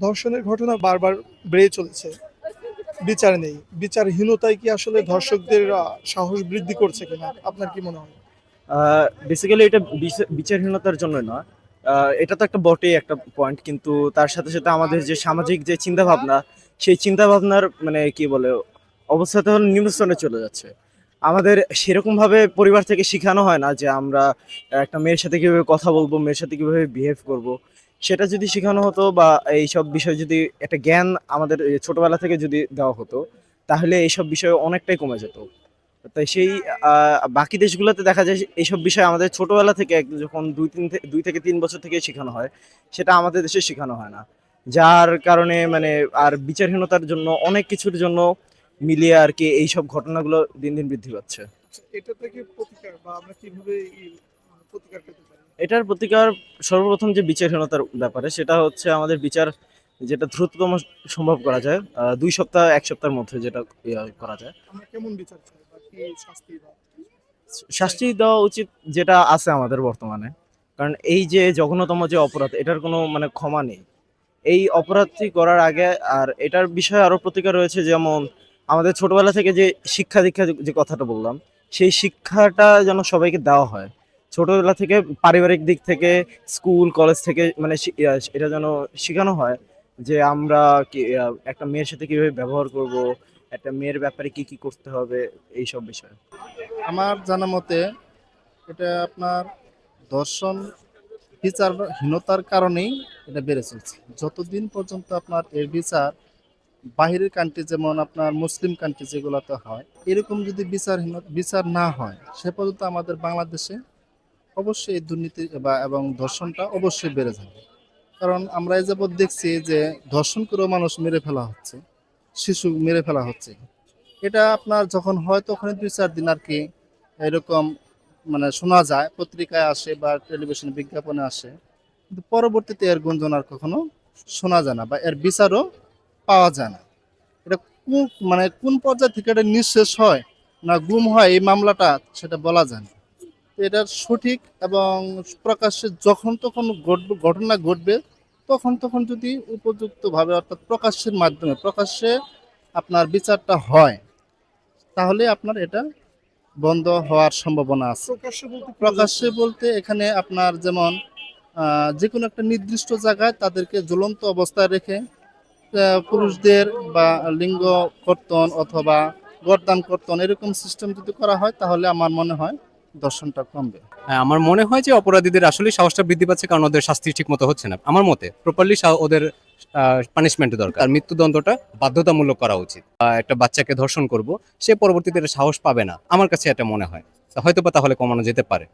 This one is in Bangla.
ধর্ষণের ঘটনা বারবার বেড়ে চলেছে। বিচার নেই। বিচারহীনতাই কি আসলে ধর্ষকদের সাহস বৃদ্ধি করছে কিনা? আপনার কি মনে হয়? বেসিক্যালি এটা বিচারহীনতার জন্য না। এটা তো একটা বটেই একটা পয়েন্ট, কিন্তু তার সাথে সাথে আমাদের যে সামাজিক যে চিন্তা ভাবনা, সেই চিন্তা ভাবনার মানে কি বলে অবস্থাটা হলো নিম্নস্থানে চলে যাচ্ছে। আমাদের সেরকম ভাবে পরিবার থেকে শেখানো হয় না যে আমরা একটা মেয়ের সাথে কিভাবে কথা বলবো, মেয়ের সাথে কিভাবে বিহেভ করব। সেটা যদি শেখানো হতো বা এইসব বিষয় যদি একটা জ্ঞান আমাদের ছোটবেলা থেকে যদি দেওয়া হতো, তাহলে এইসব বিষয় অনেকটাই কমে যেত। তাই সেই বাকি দেশগুলোতে দেখা যায় এইসব বিষয় আমাদের ছোটবেলা থেকে যখন 2 থেকে 3 বছর থেকে শেখানো হয়, সেটা আমাদের দেশে শেখানো হয় না। যার কারণে মানে আর বিচারহীনতার জন্য অনেক কিছুর জন্য মিলিয়ে আর কি এইসব ঘটনাগুলো দিন দিন বৃদ্ধি পাচ্ছে। আচ্ছা, এটা থেকে প্রতিকার বা আমরা কিভাবে প্রতিকার পেতে পারি? এটার প্রতিকার সর্বপ্রথম যে বিচারহীনতার ব্যাপারে, সেটা হচ্ছে আমাদের বিচার যেটা দ্রুততম সম্ভব করা যায়, 2 সপ্তাহ 1 সপ্তাহের মধ্যে যেটা করা যায়। আমরা কেমন বিচার চাই বা কি শাস্তি বা চাই? শাস্তি দেওয়া উচিত যেটা আছে আমাদের বর্তমানে। কারণ এই যে জঘন্যতম যে অপরাধ, এটার কোনো মানে ক্ষমা নেই। এই অপরাধটি করার আগে আর এটার বিষয়ে আরো প্রতিকার রয়েছে, যেমন আমাদের ছোটবেলা থেকে যে শিক্ষা দীক্ষা যে কথাটা বললাম, সেই শিক্ষাটা যেন সবাইকে দেওয়া হয়। ছোটবেলা থেকে পারিবারিক দিক থেকে, স্কুল কলেজ থেকে মানে এটা যেন শেখানো হয় যে আমরা কি একটা মেয়ের সাথে কিভাবে ব্যবহার করব, একটা মেয়ের ব্যাপারে কি কি করতে হবে, এইসব বিষয়। আমার জানা মতে এটা আপনার দর্শন বিচারহীনতার কারণেই এটা বেড়ে চলছে। যতদিন পর্যন্ত আপনার এর বিচার বাহিরের কান্ট্রি, যেমন আপনার মুসলিম কান্ট্রি যেগুলোতে হয়, এরকম যদি বিচার না হয়, সে পর্যন্ত আমাদের বাংলাদেশে অবশ্যই এই দুর্নীতি এবং ধর্ষণটা অবশ্যই বেড়ে যাবে। কারণ আমরা এই যাবৎ দেখছি যে ধর্ষণ করেও মানুষ মেরে ফেলা হচ্ছে, শিশু মেরে ফেলা হচ্ছে। এটা আপনার যখন হয় তখনই 2-4 দিন আর কি এরকম মানে শোনা যায়, পত্রিকায় আসে বা টেলিভিশন বিজ্ঞাপনে আসে, কিন্তু পরবর্তীতে এর গুঞ্জন আর কখনো শোনা যায় না বা এর বিচারও পাওয়া যায় না। এটা মানে কোন পর্যায় থেকে এটা নিঃশেষ হয় না গুম হয় এই মামলাটা, সেটা বলা যায় না। তো এটার সঠিক এবং প্রকাশ্যে যখন তখন ঘটনা ঘটবে, তখন তখন যদি উপযুক্তভাবে অর্থাৎ প্রকাশ্যের মাধ্যমে প্রকাশ্যে আপনার বিচারটা হয়, তাহলে আপনার এটা বন্ধ হওয়ার সম্ভাবনা আছে। প্রকাশ্যে বলতে কি প্রকাশ্যে বোঝাচ্ছেন? বলতে এখানে আপনার যেমন যে কোনো একটা নির্দিষ্ট জায়গায় তাদেরকে ঝুলন্ত অবস্থায় রেখে পুরুষদের বা লিঙ্গ কর্তন অথবা গর্দান কর্তন এরকম সিস্টেম যদি করা হয়, তাহলে আমার মনে হয় দর্শনটা কমবে। হ্যাঁ, আমার মনে হয় যে অপরাধীদের আসলে সাহসটা বৃদ্ধি পাচ্ছে, কারণ ওদের শাস্তি ঠিক মতো হচ্ছে না। আমার মতে প্রপারলি ওদের পানিশমেন্ট দরকার, আর মৃত্যুদণ্ডটা বাধ্যতামূলক করা উচিত। একটা বাচ্চাকে ধর্ষণ করব, সে পরবর্তীতে এটা সাহস পাবে না, আমার কাছে এটা মনে হয়। হয়তো বা তাহলে কমানো যেতে পারে।